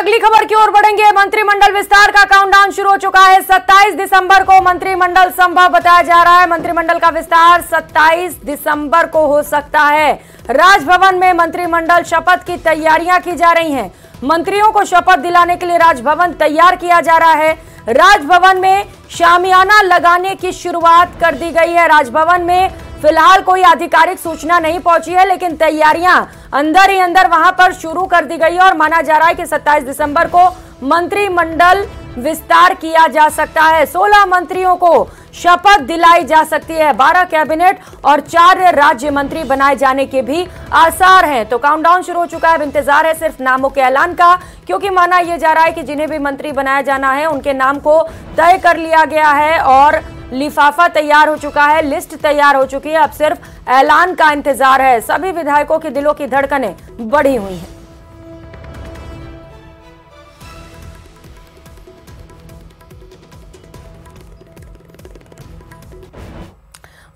अगली खबर की ओर बढ़ेंगे। मंत्रिमंडल विस्तार का काउंटडाउन शुरू हो चुका है। 27 दिसंबर को मंत्रिमंडल संभव बताया जा रहा है। मंत्रिमंडल का विस्तार 27 दिसंबर को हो सकता है। राजभवन में मंत्रिमंडल शपथ की तैयारियां की जा रही हैं। मंत्रियों को शपथ दिलाने के लिए राजभवन तैयार किया जा रहा है। राजभवन में शामियाना लगाने की शुरुआत कर दी गई है। राजभवन में फिलहाल कोई आधिकारिक सूचना नहीं पहुंची है, लेकिन तैयारियां अंदर ही अंदर वहां पर शुरू कर दी गई है और माना जा रहा है कि 27 दिसंबर को मंत्रिमंडल विस्तार किया जा सकता है। 16 मंत्रियों को शपथ दिलाई जा सकती है। 12 कैबिनेट और 4 राज्य मंत्री बनाए जाने के भी आसार हैं। तो काउंटडाउन शुरू हो चुका है। अब इंतजार है सिर्फ नामों के ऐलान का, क्योंकि माना यह जा रहा है कि जिन्हें भी मंत्री बनाया जाना है उनके नाम को तय कर लिया गया है और लिफाफा तैयार हो चुका है, लिस्ट तैयार हो चुकी है। अब सिर्फ ऐलान का इंतजार है। सभी विधायकों के दिलों की धड़कनें बढ़ी हुई हैं।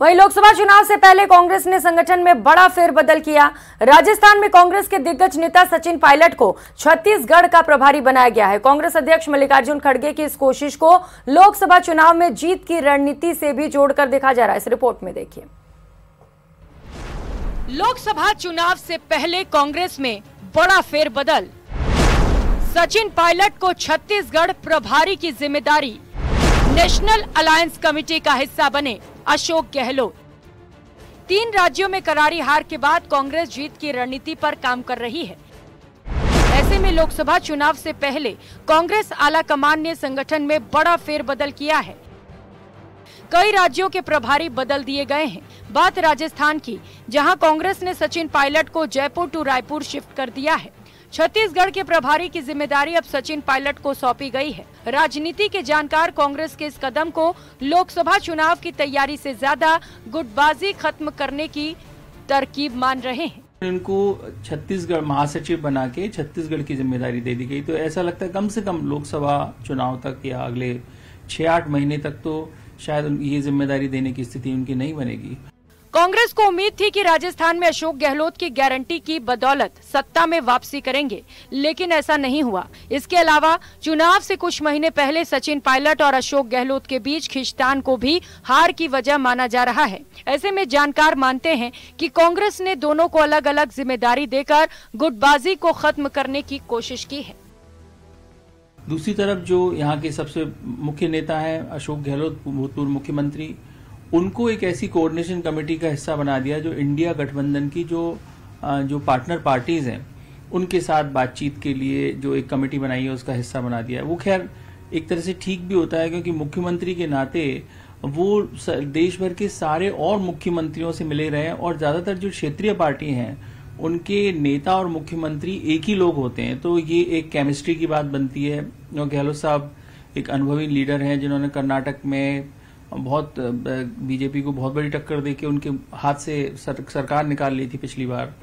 वहीं लोकसभा चुनाव से पहले कांग्रेस ने संगठन में बड़ा फेरबदल किया। राजस्थान में कांग्रेस के दिग्गज नेता सचिन पायलट को छत्तीसगढ़ का प्रभारी बनाया गया है। कांग्रेस अध्यक्ष मल्लिकार्जुन खड़गे की इस कोशिश को लोकसभा चुनाव में जीत की रणनीति से भी जोड़कर देखा जा रहा है। इस रिपोर्ट में देखिए। लोकसभा चुनाव से पहले कांग्रेस में बड़ा फेरबदल। सचिन पायलट को छत्तीसगढ़ प्रभारी की जिम्मेदारी। नेशनल अलायंस कमेटी का हिस्सा बने अशोक गहलोत। 3 राज्यों में करारी हार के बाद कांग्रेस जीत की रणनीति पर काम कर रही है। ऐसे में लोकसभा चुनाव से पहले कांग्रेस आला कमान ने संगठन में बड़ा फेरबदल किया है। कई राज्यों के प्रभारी बदल दिए गए हैं। बात राजस्थान की, जहां कांग्रेस ने सचिन पायलट को जयपुर टू रायपुर शिफ्ट कर दिया है। छत्तीसगढ़ के प्रभारी की जिम्मेदारी अब सचिन पायलट को सौंपी गई है। राजनीति के जानकार कांग्रेस के इस कदम को लोकसभा चुनाव की तैयारी से ज्यादा गुटबाजी खत्म करने की तरकीब मान रहे हैं। इनको छत्तीसगढ़ महासचिव बना के छत्तीसगढ़ की जिम्मेदारी दे दी गई, तो ऐसा लगता है कम से कम लोकसभा चुनाव तक या अगले 6-8 महीने तक तो शायद ये जिम्मेदारी देने की स्थिति उनकी नहीं बनेगी। कांग्रेस को उम्मीद थी कि राजस्थान में अशोक गहलोत की गारंटी की बदौलत सत्ता में वापसी करेंगे, लेकिन ऐसा नहीं हुआ। इसके अलावा चुनाव से कुछ महीने पहले सचिन पायलट और अशोक गहलोत के बीच खींचतान को भी हार की वजह माना जा रहा है। ऐसे में जानकार मानते हैं कि कांग्रेस ने दोनों को अलग अलग जिम्मेदारी देकर गुटबाजी को खत्म करने की कोशिश की है। दूसरी तरफ जो यहाँ के सबसे मुख्य नेता हैं अशोक गहलोत, भूतपूर्व मुख्यमंत्री, उनको एक ऐसी कोऑर्डिनेशन कमेटी का हिस्सा बना दिया जो इंडिया गठबंधन की जो पार्टनर पार्टीज हैं उनके साथ बातचीत के लिए जो एक कमेटी बनाई है उसका हिस्सा बना दिया है। वो खैर एक तरह से ठीक भी होता है, क्योंकि मुख्यमंत्री के नाते वो देश भर के सारे और मुख्यमंत्रियों से मिले रहे हैं और ज्यादातर जो क्षेत्रीय पार्टी हैं उनके नेता और मुख्यमंत्री एक ही लोग होते हैं, तो ये एक केमिस्ट्री की बात बनती है। गहलोत साहब एक अनुभवी लीडर हैं जिन्होंने कर्नाटक में बहुत बीजेपी को बहुत बड़ी टक्कर देके उनके हाथ से सरकार निकाल ली थी पिछली बार।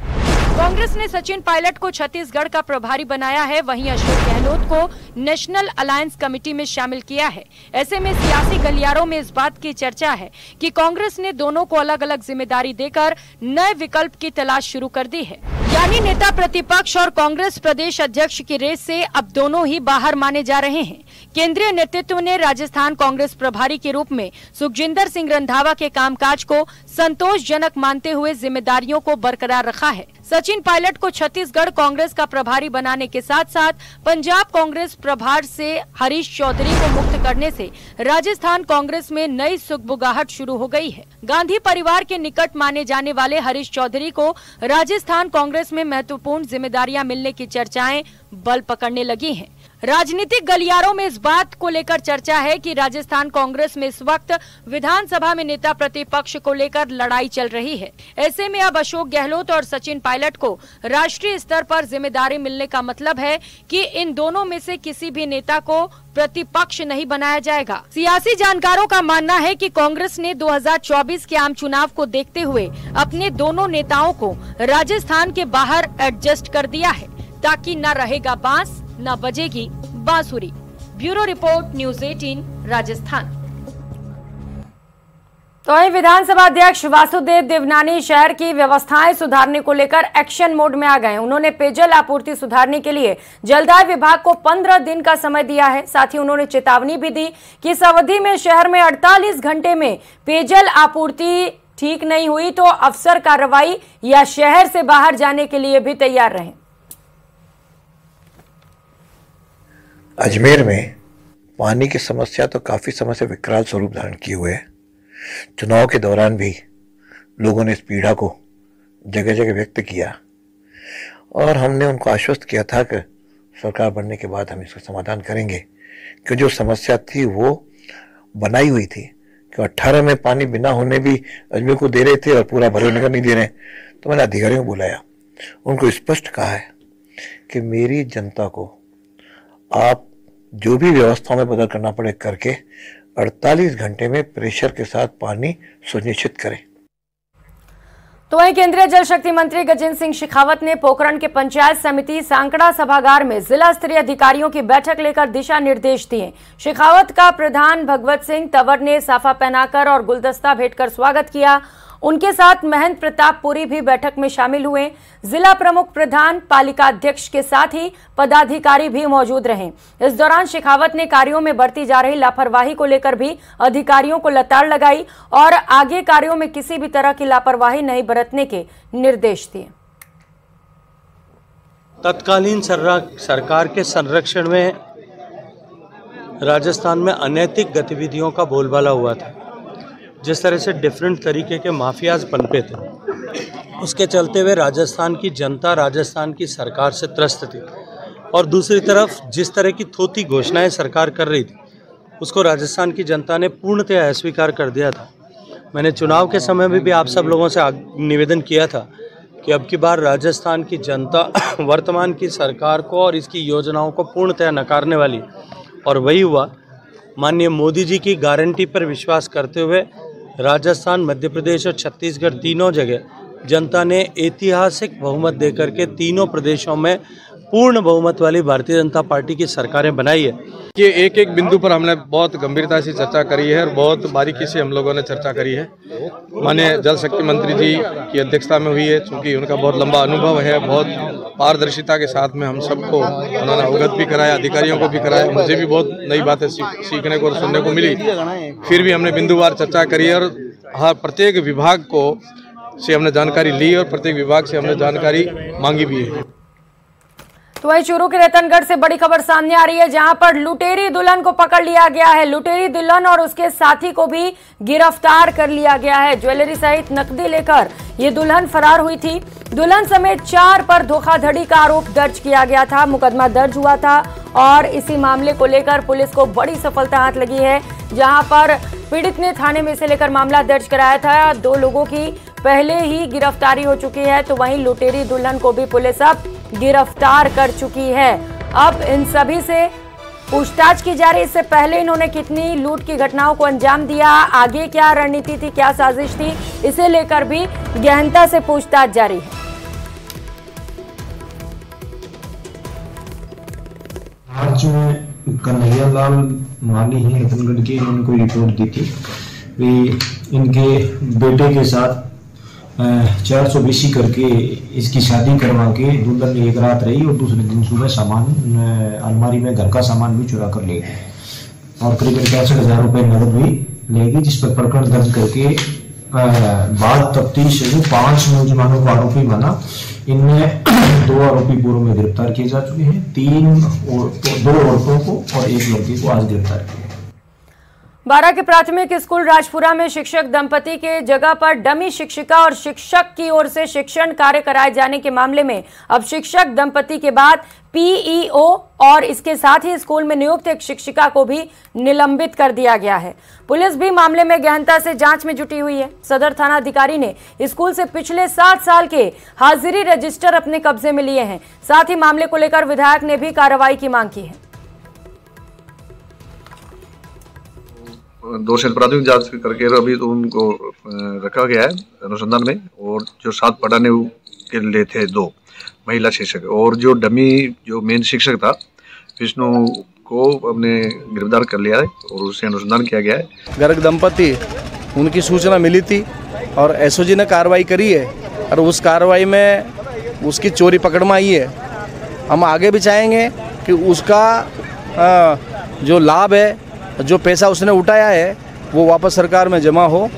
कांग्रेस ने सचिन पायलट को छत्तीसगढ़ का प्रभारी बनाया है, वहीं अशोक गहलोत को नेशनल अलायंस कमेटी में शामिल किया है। ऐसे में सियासी गलियारों में इस बात की चर्चा है कि कांग्रेस ने दोनों को अलग अलग जिम्मेदारी देकर नए विकल्प की तलाश शुरू कर दी है। यानी नेता प्रतिपक्ष और कांग्रेस प्रदेश अध्यक्ष की रेस से अब दोनों ही बाहर माने जा रहे हैं। केंद्रीय नेतृत्व ने राजस्थान कांग्रेस प्रभारी के रूप में सुखजिंदर सिंह रंधावा के कामकाज को संतोषजनक मानते हुए जिम्मेदारियों को बरकरार रखा है। सचिन पायलट को छत्तीसगढ़ कांग्रेस का प्रभारी बनाने के साथ साथ पंजाब कांग्रेस प्रभार से हरीश चौधरी को मुक्त करने से राजस्थान कांग्रेस में नई सुगबुगाहट शुरू हो गई है। गांधी परिवार के निकट माने जाने वाले हरीश चौधरी को राजस्थान कांग्रेस में महत्वपूर्ण जिम्मेदारियां मिलने की चर्चाएं बल पकड़ने लगी हैं। राजनीतिक गलियारों में इस बात को लेकर चर्चा है कि राजस्थान कांग्रेस में इस वक्त विधानसभा में नेता प्रतिपक्ष को लेकर लड़ाई चल रही है। ऐसे में अब अशोक गहलोत और सचिन पायलट को राष्ट्रीय स्तर पर जिम्मेदारी मिलने का मतलब है कि इन दोनों में से किसी भी नेता को प्रतिपक्ष नहीं बनाया जाएगा। सियासी जानकारों का मानना है कि कांग्रेस ने 2024 के आम चुनाव को देखते हुए अपने दोनों नेताओं को राजस्थान के बाहर एडजस्ट कर दिया है, ताकि न रहेगा बांस न बजेगी बांसुरी। Bureau report, news 18 Rajasthan. तो वहीं विधानसभा अध्यक्ष वासुदेव देवनानी शहर की व्यवस्थाएं सुधारने को लेकर एक्शन मोड में आ गए। उन्होंने पेयजल आपूर्ति सुधारने के लिए जलदाय विभाग को 15 दिन का समय दिया है। साथ ही उन्होंने चेतावनी भी दी कि इस अवधि में शहर में 48 घंटे में पेयजल आपूर्ति ठीक नहीं हुई तो अफसर कार्रवाई या शहर से बाहर जाने के लिए भी तैयार रहें। अजमेर में पानी की समस्या तो काफी समय से विकराल स्वरूप धारण किए हुए है। चुनाव के दौरान भी लोगों ने इस पीड़ा को जगह जगह व्यक्त किया और हमने उनको आश्वस्त किया था कि सरकार बनने के बाद हम इसका समाधान करेंगे, कि जो समस्या थी वो बनाई हुई थी कि 18 में पानी बिना होने भी अजमेर को दे रहे थे और पूरा भरे होने का नहीं दे रहे। तो मैंने अधिकारियों को बुलाया, उनको स्पष्ट कहा है कि मेरी जनता को आप जो भी व्यवस्थाओं में बदल करना पड़े करके 48 घंटे में प्रेशर के साथ पानी सुनिश्चित करें। तो वहीं केंद्रीय जल शक्ति मंत्री गजेंद्र सिंह शेखावत ने पोखरण के पंचायत समिति सांकड़ा सभागार में जिला स्तरीय अधिकारियों की बैठक लेकर दिशा निर्देश दिए। शेखावत का प्रधान भगवत सिंह तंवर ने साफा पहनाकर और गुलदस्ता भेंटकर स्वागत किया। उनके साथ महंत प्रताप पुरी भी बैठक में शामिल हुए। जिला प्रमुख प्रधान पालिका अध्यक्ष के साथ ही पदाधिकारी भी मौजूद रहे। इस दौरान शेखावत ने कार्यों में बरती जा रही लापरवाही को लेकर भी अधिकारियों को लताड़ लगाई और आगे कार्यों में किसी भी तरह की लापरवाही नहीं बरतने के निर्देश दिए। तत्कालीन सरकार के संरक्षण में राजस्थान में अनैतिक गतिविधियों का बोलबाला हुआ था। जिस तरह से डिफरेंट तरीके के माफियाज पनपे थे, उसके चलते हुए राजस्थान की जनता राजस्थान की सरकार से त्रस्त थी और दूसरी तरफ जिस तरह की थोथी घोषणाएं सरकार कर रही थी उसको राजस्थान की जनता ने पूर्णतः अस्वीकार कर दिया था। मैंने चुनाव के समय में भी आप सब लोगों से निवेदन किया था कि अब की बार राजस्थान की जनता वर्तमान की सरकार को और इसकी योजनाओं को पूर्णतः नकारने वाली, और वही हुआ। माननीय मोदी जी की गारंटी पर विश्वास करते हुए राजस्थान, मध्य प्रदेश और छत्तीसगढ़ तीनों जगह जनता ने ऐतिहासिक बहुमत देकर के तीनों प्रदेशों में पूर्ण बहुमत वाली भारतीय जनता पार्टी की सरकारें बनाई है। ये एक एक बिंदु पर हमने बहुत गंभीरता से चर्चा करी है और बहुत बारीकी से हम लोगों ने चर्चा करी है। माननीय जल शक्ति मंत्री जी की अध्यक्षता में हुई है, चूँकि उनका बहुत लंबा अनुभव है, बहुत पारदर्शिता के साथ में हम सबको उन्होंने अवगत भी कराया, अधिकारियों को भी कराया। मुझे भी बहुत नई बातें सीखने को और सुनने को मिली। फिर भी हमने बिंदुवार चर्चा करी है और हर प्रत्येक विभाग को से हमने जानकारी ली और प्रत्येक विभाग से हमने जानकारी मांगी भी है। तो वहीं चूरू के रतनगढ़ से बड़ी खबर सामने आ रही है, जहां पर लुटेरी दुल्हन को पकड़ लिया गया है। लुटेरी दुल्हन और उसके साथी को भी गिरफ्तार कर लिया गया है। ज्वेलरी सहित नकदी लेकर ये दुल्हन फरार हुई थी। दुल्हन समेत 4 पर धोखाधड़ी का आरोप दर्ज किया गया था। मुकदमा दर्ज हुआ था और इसी मामले को लेकर पुलिस को बड़ी सफलता हाथ लगी है, जहां पर पीड़ित ने थाने में से लेकर मामला दर्ज कराया था। 2 लोगों की पहले ही गिरफ्तारी हो चुकी है। तो वहीं लुटेरी दुल्हन को भी पुलिस अब गिरफ्तार कर चुकी है। अब इन सभी से पूछताछ की जा रही है। इससे पहले इन्होंने कितनी लूट की घटनाओं को अंजाम दिया, आगे क्या रणनीति थी, क्या साजिश थी, इसे लेकर भी गहनता से पूछताछ जारी है। आज कन्हैया लाल माली ही रतनगढ़ की इन्होंने कोई रिपोर्ट दी थी कि इनके बेटे के साथ 420 करके इसकी शादी करवा के दुल्हन एक रात रही और दूसरे दिन सुबह सामान अलमारी में घर का सामान भी चुरा कर ले गई और करीब 65,000 रुपये नकद भी लेगी, जिस पर प्रकरण दर्ज करके बाद तफ्तीश 5 नौजवानों को आरोपी बना। इनमें 2 आरोपी पूर्व में गिरफ्तार किए जा चुके हैं। 2 औरतों को और 1 लड़की को आज गिरफ्तार किया। बारा के प्राथमिक स्कूल राजपुरा में शिक्षक दंपति के जगह पर डमी शिक्षिका और शिक्षक की ओर से शिक्षण कार्य कराए जाने के मामले में अब शिक्षक दंपति के बाद पीईओ और इसके साथ ही स्कूल में नियुक्त एक शिक्षिका को भी निलंबित कर दिया गया है। पुलिस भी मामले में गहनता से जांच में जुटी हुई है। सदर थाना अधिकारी ने स्कूल से पिछले 7 साल के हाजिरी रजिस्टर अपने कब्जे में लिए हैं। साथ ही मामले को लेकर विधायक ने भी कार्रवाई की मांग की है। दोषी प्राथमिक जांच करके अभी तो उनको रखा गया है अनुसंधान में, और जो 7 पढ़ाने के लिए थे 2 महिला शिक्षक और जो डमी जो मेन शिक्षक था विष्णु को हमने गिरफ्तार कर लिया है और उससे अनुसंधान किया गया है। गर्ग दंपति उनकी सूचना मिली थी और एसओजी ने कार्रवाई करी है और उस कार्रवाई में उसकी चोरी पकड़ में आई है। हम आगे भी चाहेंगे कि उसका जो लाभ है, जो पैसा उसने उठाया है, वो वापस सरकार में जमा हो।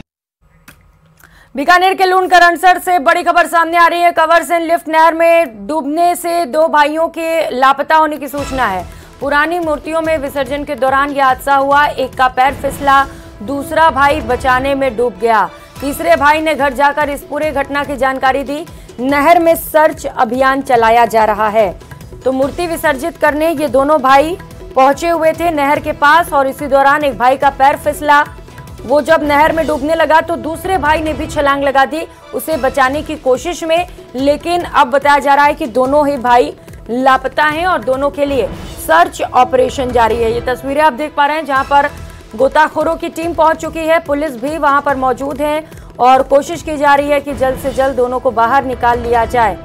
बीकानेर के लूण करनसर से बड़ी खबर सामने आ रही है। कवरसेन लिफ्ट नहर में डूबने से 2 भाइयों के लापता होने की सूचना है। पुरानी मूर्तियों में विसर्जन के दौरान यह हादसा हुआ। एक का पैर फिसला, दूसरा भाई बचाने में डूब गया। तीसरे भाई ने घर जाकर इस पूरे घटना की जानकारी दी। नहर में सर्च अभियान चलाया जा रहा है। तो मूर्ति विसर्जित करने ये दोनों भाई पहुंचे हुए थे नहर के पास और इसी दौरान एक भाई का पैर फिसला। वो जब नहर में डूबने लगा तो दूसरे भाई ने भी छलांग लगा दी उसे बचाने की कोशिश में, लेकिन अब बताया जा रहा है कि दोनों ही भाई लापता हैं और दोनों के लिए सर्च ऑपरेशन जारी है। ये तस्वीरें आप देख पा रहे हैं जहां पर गोताखोरों की टीम पहुंच चुकी है, पुलिस भी वहां पर मौजूद है और कोशिश की जा रही है कि जल्द से जल्द दोनों को बाहर निकाल लिया जाए।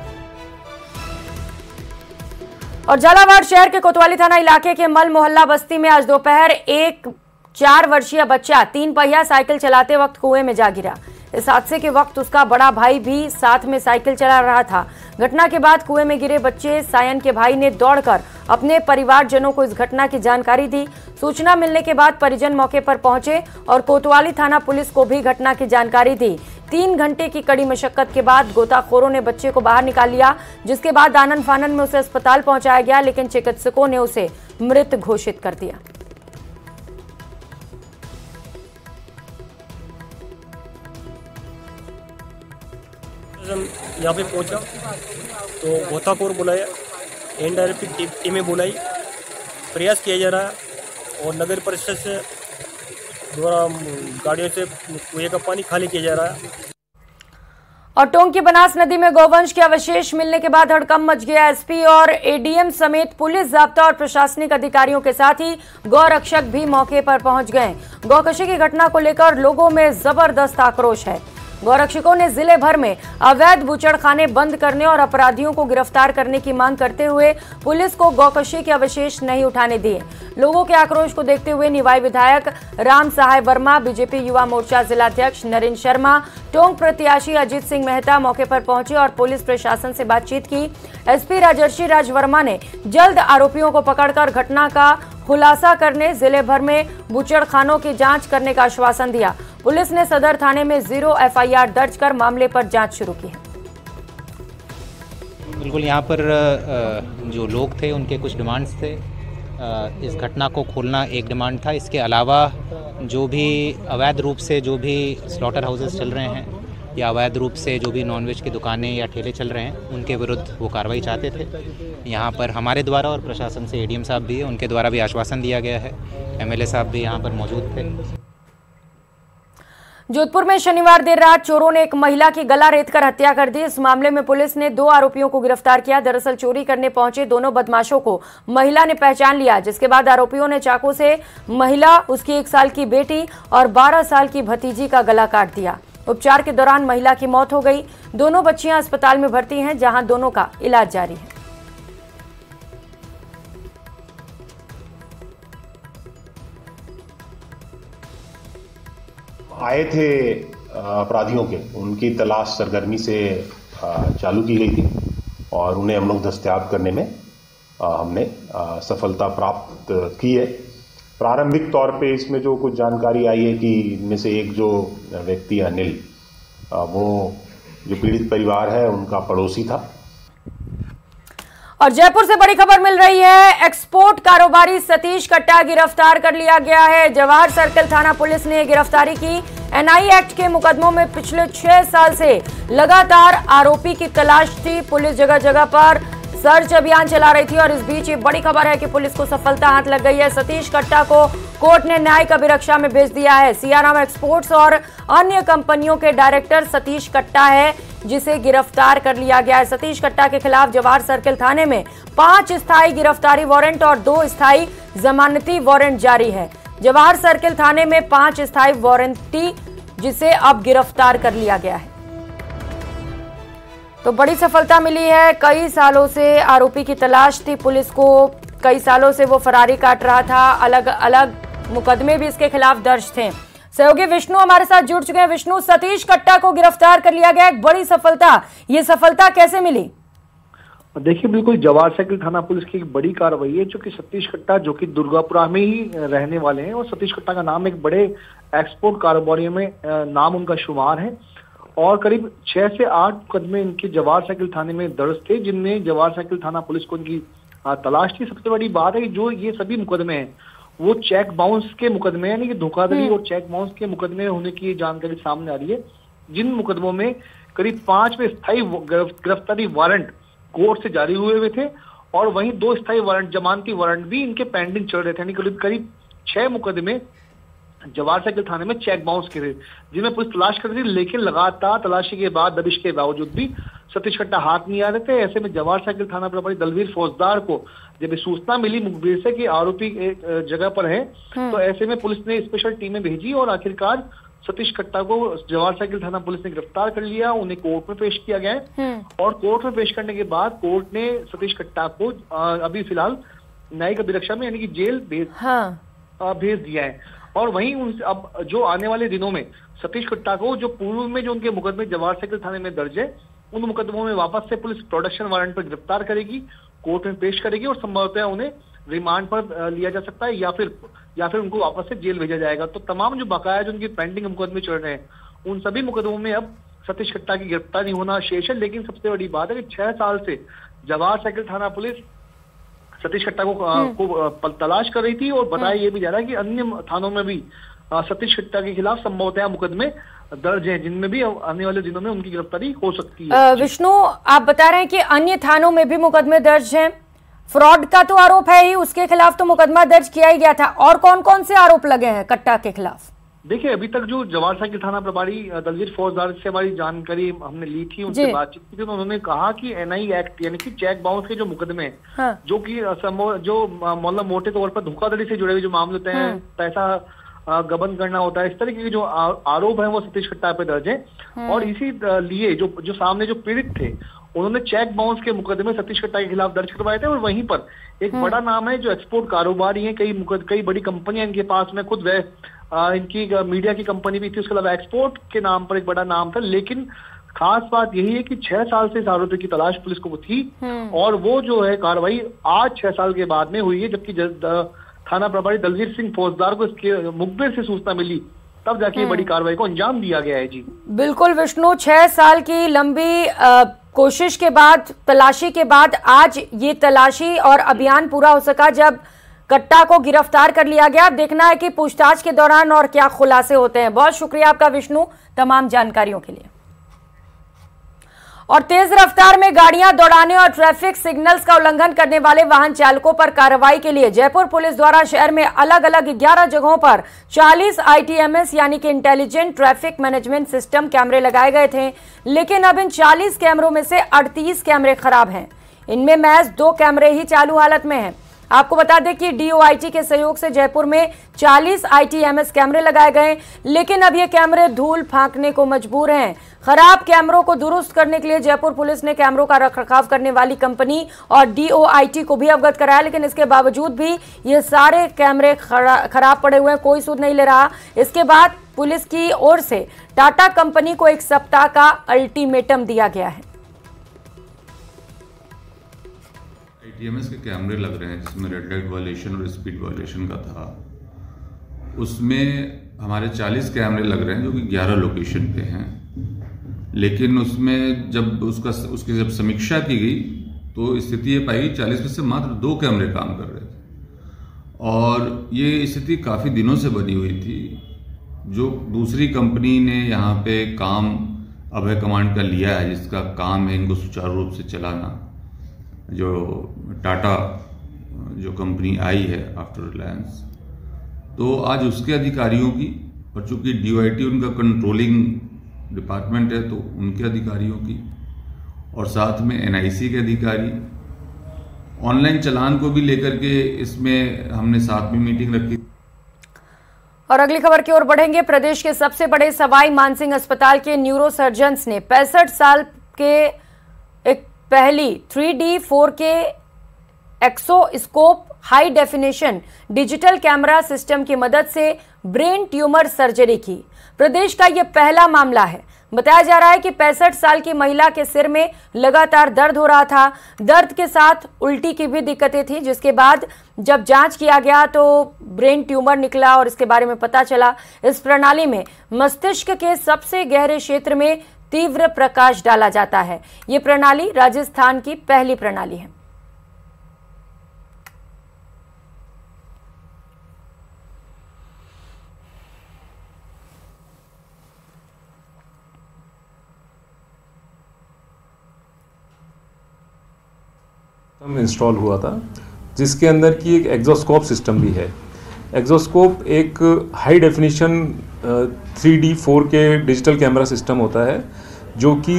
और झालावाड़ शहर के कोतवाली थाना इलाके के मल मोहल्ला बस्ती में आज दोपहर एक 4 वर्षीय बच्चा 3 पहिया साइकिल चलाते वक्त कुएं में जा गिरा। इस हादसे के वक्त उसका बड़ा भाई भी साथ में साइकिल चला रहा था। घटना के बाद कुएं में गिरे बच्चे सायन के भाई ने दौड़कर अपने परिवारजनों को इस घटना की जानकारी दी। सूचना मिलने के बाद परिजन मौके पर पहुंचे और कोतवाली थाना पुलिस को भी घटना की जानकारी दी। 3 घंटे की कड़ी मशक्कत के बाद गोताखोरों ने बच्चे को बाहर निकाल लिया, जिसके बाद आनन फानन में उसे अस्पताल पहुंचाया गया, लेकिन चिकित्सकों ने उसे मृत घोषित कर दिया। यहाँ पे पहुंचा तो गोताखोर बुलाया, एनडीआरएफ टीमें बुलाई, प्रयास किया जा रहा है और नगर परिषद से द्वारा गाड़ियों से कुएं का पानी खाली किया जा रहा है। और टोंक की बनास नदी में गौवंश के अवशेष मिलने के बाद हड़कंप मच गया। एसपी और एडीएम समेत पुलिस, जाब्ता और प्रशासनिक अधिकारियों के साथ ही गौरक्षक भी मौके पर पहुंच गए। गौकशी की घटना को लेकर लोगों में जबरदस्त आक्रोश है। गौरक्षकों ने जिले भर में अवैध बूचड़खाने बंद करने और अपराधियों को गिरफ्तार करने की मांग करते हुए पुलिस को गौकशी के अवशेष नहीं उठाने दिए। लोगों के आक्रोश को देखते हुए निवाई विधायक राम सहाय वर्मा, बीजेपी युवा मोर्चा जिलाध्यक्ष नरेंद्र शर्मा, टोंक प्रत्याशी अजीत सिंह मेहता मौके पर पहुंचे और पुलिस प्रशासन से बातचीत की। एसपी राजर्षि राज वर्मा ने जल्द आरोपियों को पकड़कर घटना का खुलासा करने, जिले भर में बूचड़खानों की जांच करने का आश्वासन दिया। पुलिस ने सदर थाने में 0 एफआईआर दर्ज कर मामले पर जांच शुरू की है। बिल्कुल, यहाँ पर जो लोग थे उनके कुछ डिमांड्स थे। इस घटना को खोलना एक डिमांड था। इसके अलावा जो भी अवैध रूप से जो भी स्लॉटर हाउसेस चल रहे हैं या अवैध रूप से जो भी नॉनवेज की दुकानें या ठेले चल रहे हैं, उनके विरुद्ध वो कार्रवाई चाहते थे। यहाँ पर हमारे द्वारा और प्रशासन से एडीएम साहब भी है, उनके द्वारा भी आश्वासन दिया गया है। एमएलए साहब भी यहाँ पर मौजूद थे। जोधपुर में शनिवार देर रात चोरों ने एक महिला की गला रेतकर हत्या कर दी। इस मामले में पुलिस ने 2 आरोपियों को गिरफ्तार किया। दरअसल चोरी करने पहुंचे दोनों बदमाशों को महिला ने पहचान लिया, जिसके बाद आरोपियों ने चाकू से महिला, उसकी 1 साल की बेटी और 12 साल की भतीजी का गला काट दिया। उपचार के दौरान महिला की मौत हो गई। दोनों बच्चियां अस्पताल में भर्ती हैं, जहां दोनों का इलाज जारी है। आए थे अपराधियों के, उनकी तलाश सरगर्मी से चालू की गई थी और उन्हें हम लोग दस्तयाब करने में हमने सफलता प्राप्त की है। प्रारंभिक तौर पे इसमें जो कुछ जानकारी आई है कि इनमें से एक जो व्यक्ति अनिल, वो जो पीड़ित परिवार है उनका पड़ोसी था। और जयपुर से बड़ी खबर मिल रही है। एक्सपोर्ट कारोबारी सतीश कट्टा गिरफ्तार कर लिया गया है। जवाहर सर्कल थाना पुलिस ने गिरफ्तारी की। एनआई एक्ट के मुकदमों में पिछले 6 साल से लगातार आरोपी की तलाश थी। पुलिस जगह जगह पर सर्च अभियान चला रही थी और इस बीच ये बड़ी खबर है कि पुलिस को सफलता हाथ लग गई है। सतीश कट्टा को कोर्ट ने न्यायिक अभिरक्षा में भेज दिया है। सियाराम एक्सपोर्ट्स और अन्य कंपनियों के डायरेक्टर सतीश कट्टा है, जिसे गिरफ्तार कर लिया गया है। सतीश कट्टा के खिलाफ जवाहर सर्कल थाने में 5 स्थायी गिरफ्तारी वारंट और 2 स्थायी जमानती वारंट जारी है। जवाहर सर्कल थाने में 5 स्थायी वारंटी, जिसे अब गिरफ्तार कर लिया गया है। तो बड़ी सफलता मिली है। कई सालों से आरोपी की तलाश थी पुलिस को, कई सालों से वो फरारी काट रहा था। अलग अलग मुकदमे भी इसके खिलाफ दर्ज थे। सहयोगी विष्णु हमारे साथ जुड़ चुके हैं। विष्णु, सतीश कट्टा को गिरफ्तार कर लिया गया, एक बड़ी सफलता। ये सफलता कैसे मिली? देखिए, बिल्कुल जवाहर साइकिल थाना पुलिस की एक बड़ी कार्रवाई है, क्योंकि सतीश कट्टा जो कि दुर्गापुरा में ही रहने वाले हैं, और सतीश कट्टा का नाम एक बड़े एक्सपोर्ट कारोबारियों में नाम उनका शुमार है, और करीब 6 से 8 मुकदमे इनके जवाहर साइकिल थाने में दर्ज थे, जिनमें जवाहर साइकिल थाना पुलिस को इनकी तलाश थी। सबसे बड़ी बात है कि जो ये सभी मुकदमे हैं वो चेक बाउंस के मुकदमे हैं, यानी कि धोखाधड़ी और चेक बाउंस के मुकदमे होने की जानकारी सामने आ रही है, जिन मुकदमों में करीब 5 में स्थायी गिरफ्तारी वारंट कोर्ट से जारी हुए थे, और वहीं 2 स्थायी वारंट, जमानती वारंट भी इनके पेंडिंग चल रहे थे। यानी करीब 6 मुकदमे जवाहर साइकिल थाने में चेक बाउंस के थे, जिनमें पुलिस तलाश कर रही थी, लेकिन लगातार तलाशी के बाद, दबिश के बावजूद भी सतीश कट्टा हाथ नहीं आ रहे थे। ऐसे में जवाहर साइकिल थाना प्रभारी दलवीर फौजदार को जब सूचना मिली मुखबिर से कि आरोपी एक जगह पर है, तो ऐसे में पुलिस ने स्पेशल टीमें भेजी और आखिरकार सतीश कट्टा को जवाहर साइकिल थाना पुलिस ने गिरफ्तार कर लिया। उन्हें कोर्ट में पेश किया गया है, और कोर्ट में पेश करने के बाद कोर्ट ने सतीश कट्टा को अभी फिलहाल न्यायिक अभिरक्षा में, यानी कि जेल भेज दिया है। और वहीं अब जो आने वाले दिनों में सतीश कट्टा को, जो पूर्व में जो उनके मुकदमे जवाहर साइकिल थाने में दर्ज है, उन मुकदमों में वापस से पुलिस प्रोडक्शन वारंट पर गिरफ्तार करेगी, कोर्ट में पेश करेगी, और संभवतः उन्हें रिमांड पर लिया जा सकता है, या फिर उनको वापस से जेल भेजा जाएगा। तो तमाम जो बकाया जो उनकी पेंडिंग मुकदमे चल रहे हैं, उन सभी मुकदमों में अब सतीश कट्टा की गिरफ्तारी होना शेष है। लेकिन सबसे बड़ी बात है कि 6 साल से जवाहर साइकिल थाना पुलिस सतीश कट्टा को तलाश कर रही थी, और बताया ये भी जा रहा है कि अन्य थानों में भी सतीश कट्टा के खिलाफ संभवतः मुकदमे दर्ज हैं, जिनमें भी आने वाले दिनों में उनकी गिरफ्तारी हो सकती है। विष्णु, आप बता रहे हैं कि अन्य थानों में भी मुकदमे दर्ज हैं, फ्रॉड का तो आरोप है ही, उसके खिलाफ तो मुकदमा दर्ज किया ही गया था, और कौन कौन से आरोप लगे हैं कट्टा के खिलाफ? देखिए, अभी तक जो जवाहर साइकिल थाना प्रभारी दलवीर फौजदार से हमारी जानकारी हमने ली थी, उनसे बातचीत की थी, तो उन्होंने कहा कि NI एक्ट यानी कि चेक बाउंस के जो मुकदमे हैं, जो कि जो मतलब मोटे तौर पर धोखाधड़ी से जुड़े हुए जो मामले होते हैं, पैसा गबन करना होता है, इस तरीके के जो आरोप है वो सतीश कट्टा पे दर्ज है। और इसी लिए जो सामने जो पीड़ित थे, उन्होंने चेक बाउंस के मुकदमे सतीश कट्टा के खिलाफ दर्ज करवाए थे। और वहीं पर एक बड़ा नाम है जो एक्सपोर्ट कारोबारी है, कई बड़ी कंपनियां इनके पास में, खुद इनकी मीडिया की कंपनी भी थी, उसके अलावा एक्सपोर्ट के नाम पर एक बड़ा नाम था। लेकिन खास बात यही है कि 6 साल से इस आरोपी की तलाश पुलिस को थी, और वो जो है कार्रवाई आज 6 साल के बाद में हुई है, जबकि थाना प्रभारी दलवीर सिंह फौजदार को इसके मुखबिर से सूचना मिली, तब जाके बड़ी कार्रवाई को अंजाम दिया गया है। जी बिल्कुल विष्णु, 6 साल की लंबी कोशिश के बाद, तलाशी के बाद आज ये तलाशी और अभियान पूरा हो सका, जब कट्टा को गिरफ्तार कर लिया गया। देखना है कि पूछताछ के दौरान और क्या खुलासे होते हैं। बहुत शुक्रिया आपका विष्णु तमाम जानकारियों के लिए। और तेज रफ्तार में गाड़ियां दौड़ाने और ट्रैफिक सिग्नल्स का उल्लंघन करने वाले वाहन चालकों पर कार्रवाई के लिए जयपुर पुलिस द्वारा शहर में अलग अलग 11 जगहों पर 40 ITMS यानी कि इंटेलिजेंट ट्रैफिक मैनेजमेंट सिस्टम कैमरे लगाए गए थे। लेकिन अब इन 40 कैमरों में से 38 कैमरे खराब हैं। इनमें महज 2 कैमरे ही चालू हालत में हैं। आपको बता दें कि DOIT के सहयोग से जयपुर में 40 ITMS कैमरे लगाए गए, लेकिन अब ये कैमरे धूल फेंकने को मजबूर हैं। खराब कैमरों को दुरुस्त करने के लिए जयपुर पुलिस ने कैमरों का रखरखाव करने वाली कंपनी और DOIT को भी अवगत कराया, लेकिन इसके बावजूद भी ये सारे कैमरे खराब पड़े हुए हैं, कोई सूद नहीं ले रहा। इसके बाद पुलिस की ओर से टाटा कंपनी को 1 सप्ताह का अल्टीमेटम दिया गया है। ITMS के कैमरे लग रहे हैं, जिसमें रेड लाइट वायलेशन और स्पीड वायलेशन का था। उसमें हमारे 40 कैमरे लग रहे हैं, जो कि 11 लोकेशन पे हैं। लेकिन उसमें जब उसकी जब समीक्षा की गई, तो स्थिति ये पाई 40 में से मात्र 2 कैमरे काम कर रहे थे। और ये स्थिति काफ़ी दिनों से बनी हुई थी। जो दूसरी कंपनी ने यहाँ पे काम अभय कमांड का लिया है, जिसका काम है इनको सुचारू रूप से चलाना, जो टाटा जो कंपनी आई है आफ्टर रिलायंस, तो आज उसके अधिकारियों की, और चूंकि DOIT उनका कंट्रोलिंग डिपार्टमेंट है, तो उनके अधिकारियों की, और साथ में NIC के अधिकारी, ऑनलाइन चालान को भी लेकर के इसमें हमने साथ में मीटिंग रखी। और अगली खबर की ओर बढ़ेंगे। प्रदेश के सबसे बड़े सवाई मानसिंह अस्पताल के न्यूरोसर्जन्स ने 65 साल के एक पहली 3D 4K exoscope high definition digital camera system की मदद से ब्रेन ट्यूमर सर्जरी की। प्रदेश का यह पहला मामला है। बताया जा रहा है कि 65 साल की महिला के सिर में लगातार दर्द हो रहा था। दर्द के साथ उल्टी की भी दिक्कतें थी, जिसके बाद जब जांच किया गया तो ब्रेन ट्यूमर निकला और इसके बारे में पता चला। इस प्रणाली में मस्तिष्क के सबसे गहरे क्षेत्र में तीव्र प्रकाश डाला जाता है। ये प्रणाली राजस्थान की पहली प्रणाली है। इंस्टॉल हुआ था, जिसके अंदर की एक एग्जोस्कोप सिस्टम भी है। एग्जोस्कोप एक high definition 3D 4K digital camera system होता है, जो कि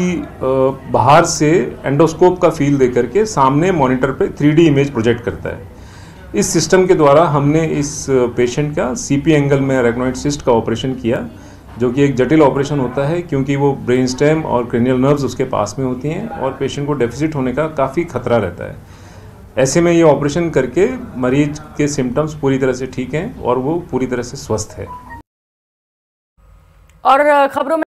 बाहर से एंडोस्कोप का फील दे करके सामने मॉनिटर पे 3D इमेज प्रोजेक्ट करता है। इस सिस्टम के द्वारा हमने इस पेशेंट का CP एंगल में अरेक्नॉइड सिस्ट का ऑपरेशन किया, जो कि एक जटिल ऑपरेशन होता है, क्योंकि वो ब्रेन स्टेम और क्रेनियल नर्व्स उसके पास में होती हैं और पेशेंट को डेफिसिट होने का काफ़ी खतरा रहता है। ऐसे में ये ऑपरेशन करके मरीज के सिम्टम्स पूरी तरह से ठीक हैं और वो पूरी तरह से स्वस्थ है। और खबरों में